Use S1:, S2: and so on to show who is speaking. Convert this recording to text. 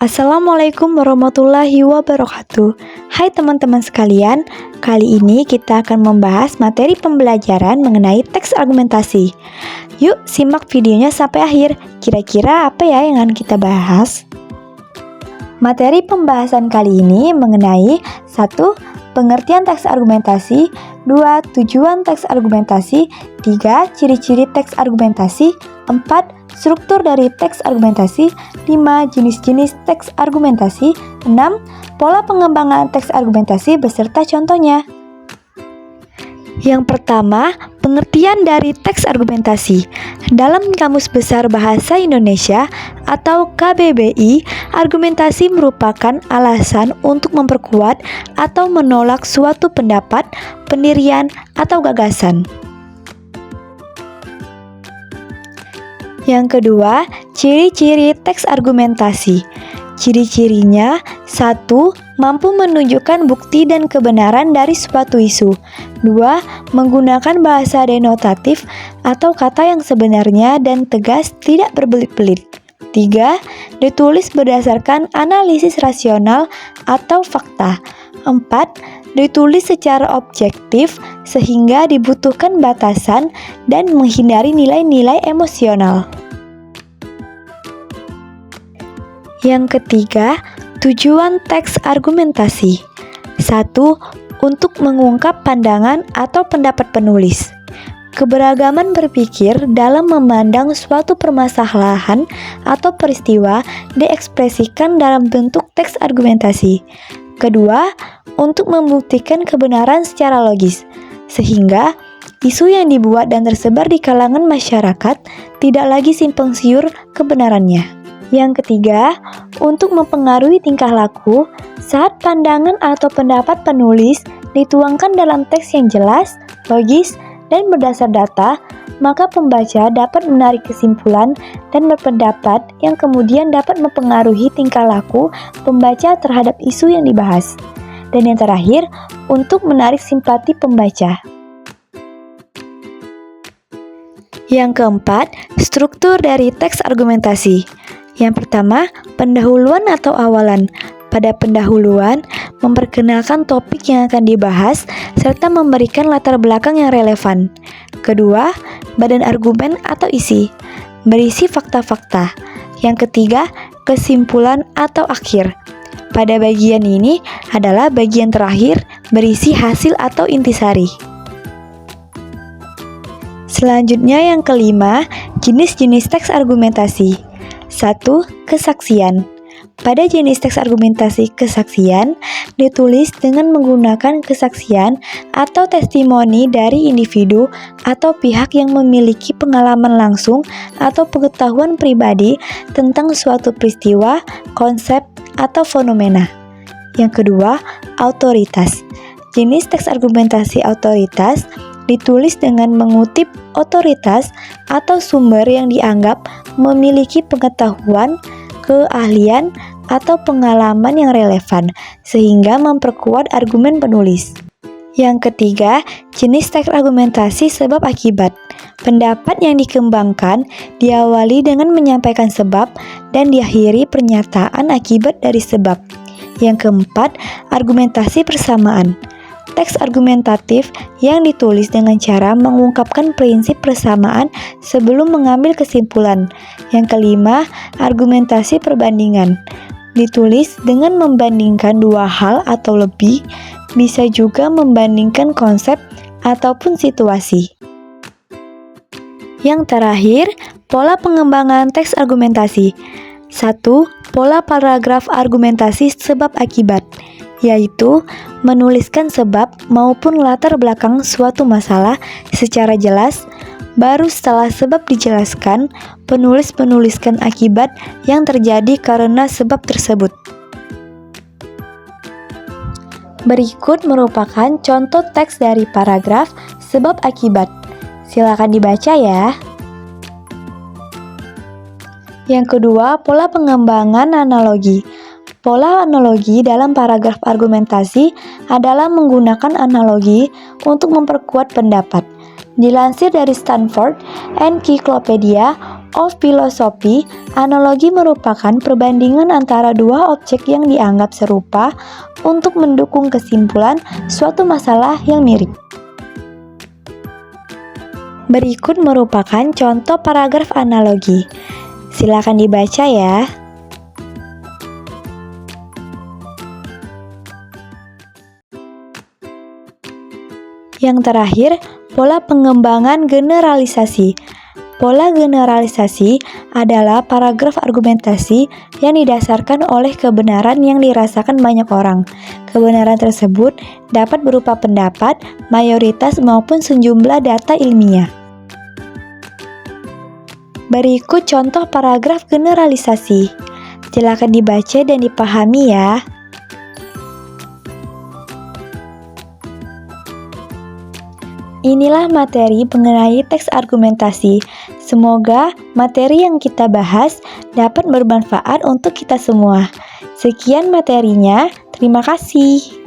S1: Assalamualaikum warahmatullahi wabarakatuh. Hai teman-teman sekalian, kali ini kita akan membahas materi pembelajaran mengenai teks argumentasi. Yuk simak videonya sampai akhir. Kira-kira apa ya yang akan kita bahas? Materi pembahasan kali ini mengenai 1. Pengertian teks argumentasi, 2. Tujuan teks argumentasi, 3. Ciri-ciri teks argumentasi, 4. Struktur dari teks argumentasi, 5. Jenis-jenis teks argumentasi, 6. Pola pengembangan teks argumentasi beserta contohnya. Yang pertama, pengertian dari teks argumentasi. Dalam Kamus Besar Bahasa Indonesia atau KBBI, argumentasi merupakan alasan untuk memperkuat atau menolak suatu pendapat, pendirian, atau gagasan. Yang kedua, ciri-ciri teks argumentasi. Ciri-cirinya: 1. Mampu menunjukkan bukti dan kebenaran dari suatu isu. 2. Menggunakan bahasa denotatif atau kata yang sebenarnya dan tegas, tidak berbelit-belit. 3. Ditulis berdasarkan analisis rasional atau fakta. 4. Ditulis secara objektif sehingga dibutuhkan batasan dan menghindari nilai-nilai emosional. Yang ketiga, tujuan teks argumentasi. 1. Untuk mengungkap pandangan atau pendapat penulis. Keberagaman berpikir dalam memandang suatu permasalahan atau peristiwa diekspresikan dalam bentuk teks argumentasi. Kedua, untuk membuktikan kebenaran secara logis, sehingga isu yang dibuat dan tersebar di kalangan masyarakat tidak lagi simpang siur kebenarannya. Yang ketiga, untuk mempengaruhi tingkah laku saat pandangan atau pendapat penulis dituangkan dalam teks yang jelas, logis, dan berdasar data, maka pembaca dapat menarik kesimpulan dan berpendapat yang kemudian dapat mempengaruhi tingkah laku pembaca terhadap isu yang dibahas. Dan yang terakhir, untuk menarik simpati pembaca. Yang keempat, struktur dari teks argumentasi. Yang pertama, pendahuluan atau awalan. Pada pendahuluan, memperkenalkan topik yang akan dibahas serta memberikan latar belakang yang relevan. Kedua, badan argumen atau isi, berisi fakta-fakta. Yang ketiga, kesimpulan atau akhir. Pada bagian ini adalah bagian terakhir, berisi hasil atau intisari. Selanjutnya yang kelima, jenis-jenis teks argumentasi. 1. Kesaksian. Pada jenis teks argumentasi kesaksian, ditulis dengan menggunakan kesaksian atau testimoni dari individu atau pihak yang memiliki pengalaman langsung atau pengetahuan pribadi tentang suatu peristiwa, konsep, atau fenomena. Yang kedua, autoritas. Jenis teks argumentasi autoritas ditulis dengan mengutip otoritas atau sumber yang dianggap memiliki pengetahuan, keahlian, atau pengalaman yang relevan, sehingga memperkuat argumen penulis. Yang ketiga, jenis teks argumentasi sebab akibat. Pendapat yang dikembangkan diawali dengan menyampaikan sebab dan diakhiri pernyataan akibat dari sebab. Yang keempat, argumentasi persamaan. Teks argumentatif yang ditulis dengan cara mengungkapkan prinsip persamaan sebelum mengambil kesimpulan. Yang kelima, argumentasi perbandingan. Ditulis dengan membandingkan dua hal atau lebih, bisa juga membandingkan konsep ataupun situasi. Yang terakhir, pola pengembangan teks argumentasi. 1. Pola paragraf argumentasi sebab akibat, yaitu menuliskan sebab maupun latar belakang suatu masalah secara jelas. Baru setelah sebab dijelaskan, penulis menuliskan akibat yang terjadi karena sebab tersebut. Berikut merupakan contoh teks dari paragraf sebab akibat. Silakan dibaca ya. Yang kedua, pola pengembangan analogi. Pola analogi dalam paragraf argumentasi adalah menggunakan analogi untuk memperkuat pendapat. Dilansir dari Stanford Encyclopedia, of philosophy, analogi merupakan perbandingan antara dua objek yang dianggap serupa untuk mendukung kesimpulan suatu masalah yang mirip. Berikut merupakan contoh paragraf analogi. Silakan dibaca ya. Yang terakhir, pola pengembangan generalisasi. Pola generalisasi adalah paragraf argumentasi yang didasarkan oleh kebenaran yang dirasakan banyak orang. Kebenaran tersebut dapat berupa pendapat, mayoritas maupun sejumlah data ilmiah. Berikut contoh paragraf generalisasi. Silakan dibaca dan dipahami ya. Inilah materi mengenai teks argumentasi. Semoga materi yang kita bahas dapat bermanfaat untuk kita semua. Sekian materinya, terima kasih.